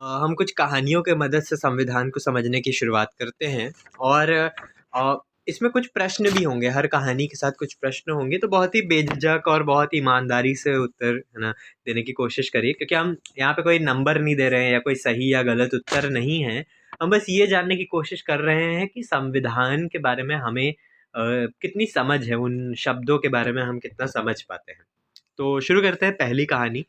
हम कुछ कहानियों के मदद से संविधान को समझने की शुरुआत करते हैं और इसमें कुछ प्रश्न भी होंगे। हर कहानी के साथ कुछ प्रश्न होंगे, तो बहुत ही बेझिझक और बहुत ईमानदारी से उत्तर है ना देने की कोशिश करिए, क्योंकि हम यहाँ पे कोई नंबर नहीं दे रहे हैं या कोई सही या गलत उत्तर नहीं है। हम बस ये जानने की कोशिश कर रहे हैं कि संविधान के बारे में हमें कितनी समझ है, उन शब्दों के बारे में हम कितना समझ पाते हैं। तो शुरू करते हैं पहली कहानी।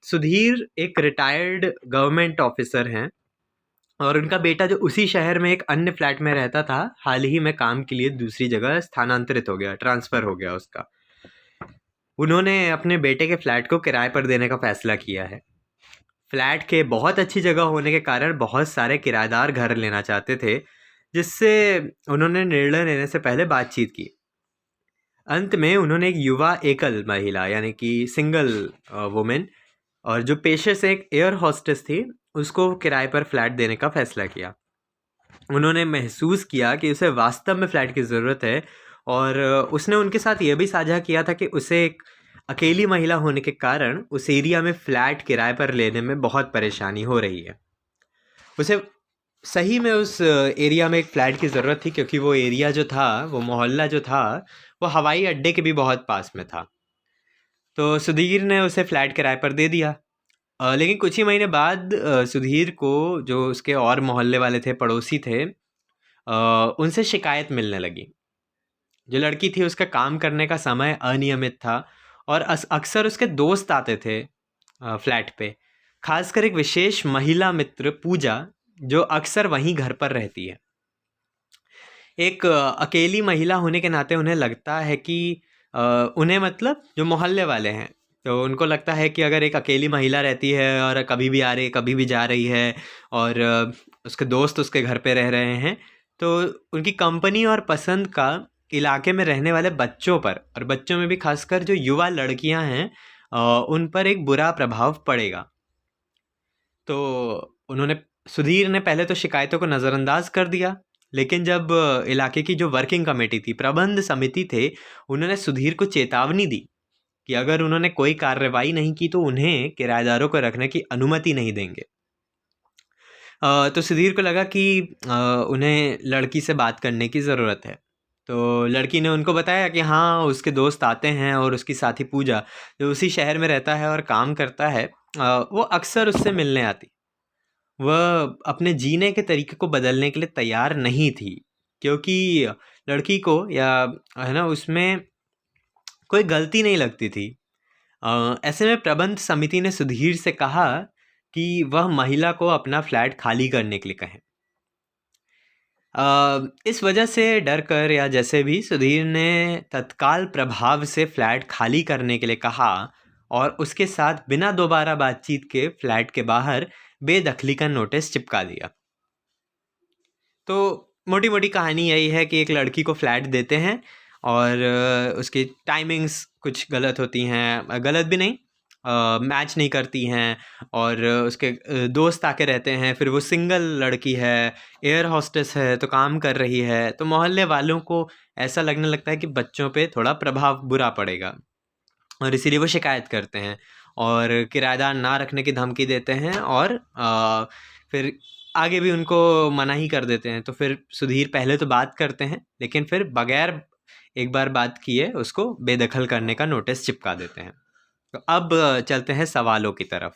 सुधीर एक रिटायर्ड गवर्नमेंट ऑफिसर हैं और उनका बेटा जो उसी शहर में एक अन्य फ्लैट में रहता था, हाल ही में काम के लिए दूसरी जगह स्थानांतरित हो गया, ट्रांसफ़र हो गया उसका। उन्होंने अपने बेटे के फ्लैट को किराए पर देने का फैसला किया है। फ्लैट के बहुत अच्छी जगह होने के कारण बहुत सारे किराएदार घर लेना चाहते थे, जिससे उन्होंने निर्णय लेने से पहले बातचीत की। अंत में उन्होंने एक युवा एकल महिला यानी कि सिंगल वुमेन और जो पेशे से एक एयर हॉस्टेस थी, उसको किराए पर फ्लैट देने का फैसला किया। उन्होंने महसूस किया कि उसे वास्तव में फ्लैट की ज़रूरत है और उसने उनके साथ ये भी साझा किया था कि उसे एक अकेली महिला होने के कारण उस एरिया में फ्लैट किराए पर लेने में बहुत परेशानी हो रही है। उसे सही में उस एरिया में एक फ़्लैट की ज़रूरत थी, क्योंकि वो एरिया जो था, वो मोहल्ला जो था, वो हवाई अड्डे के भी बहुत पास में था। तो सुधीर ने उसे फ्लैट किराए पर दे दिया। लेकिन कुछ ही महीने बाद सुधीर को जो उसके और मोहल्ले वाले थे, पड़ोसी थे, उनसे शिकायत मिलने लगी। जो लड़की थी उसका काम करने का समय अनियमित था और अक्सर उसके दोस्त आते थे फ्लैट पे। खासकर एक विशेष महिला मित्र पूजा, जो अक्सर वहीं घर पर रहती है। एक अकेली महिला होने के नाते उन्हें लगता है कि उन्हें मतलब जो मोहल्ले वाले हैं, तो उनको लगता है कि अगर एक अकेली महिला रहती है और कभी भी आ रही है, कभी भी जा रही है और उसके दोस्त उसके घर पे रह रहे हैं, तो उनकी कंपनी और पसंद का इलाके में रहने वाले बच्चों पर, और बच्चों में भी खासकर जो युवा लड़कियां हैं, उन पर एक बुरा प्रभाव पड़ेगा। तो उन्होंने सुधीर ने पहले तो शिकायतों को नज़रअंदाज कर दिया, लेकिन जब इलाके की जो वर्किंग कमेटी थी, प्रबंध समिति थे, उन्होंने सुधीर को चेतावनी दी कि अगर उन्होंने कोई कार्रवाई नहीं की तो उन्हें किराएदारों को रखने की अनुमति नहीं देंगे। तो सुधीर को लगा कि उन्हें लड़की से बात करने की ज़रूरत है। तो लड़की ने उनको बताया कि हाँ, उसके दोस्त आते हैं और उसकी साथी पूजा, जो उसी शहर में रहता है और काम करता है, वो अक्सर उससे मिलने आती। वह अपने जीने के तरीके को बदलने के लिए तैयार नहीं थी, क्योंकि लड़की को या है ना उसमें कोई गलती नहीं लगती थी। ऐसे में प्रबंध समिति ने सुधीर से कहा कि वह महिला को अपना फ्लैट खाली करने के लिए कहें। इस वजह से डर कर या जैसे भी सुधीर ने तत्काल प्रभाव से फ्लैट खाली करने के लिए कहा और उसके साथ बिना दोबारा बातचीत के फ्लैट के बाहर बेदखली का नोटिस चिपका दिया। तो मोटी मोटी कहानी यही है कि एक लड़की को फ्लैट देते हैं और उसकी टाइमिंग्स कुछ गलत होती हैं, गलत भी नहीं, मैच नहीं करती हैं, और उसके दोस्त आके रहते हैं। फिर वो सिंगल लड़की है, एयर हॉस्टेस है, तो काम कर रही है, तो मोहल्ले वालों को ऐसा लगने लगता है कि बच्चों पे थोड़ा प्रभाव बुरा पड़ेगा और इसीलिए वो शिकायत करते हैं और किराएदार ना रखने की धमकी देते हैं और फिर आगे भी उनको मना ही कर देते हैं। तो फिर सुधीर पहले तो बात करते हैं, लेकिन फिर बगैर एक बार बात किए उसको बेदखल करने का नोटिस चिपका देते हैं। तो अब चलते हैं सवालों की तरफ।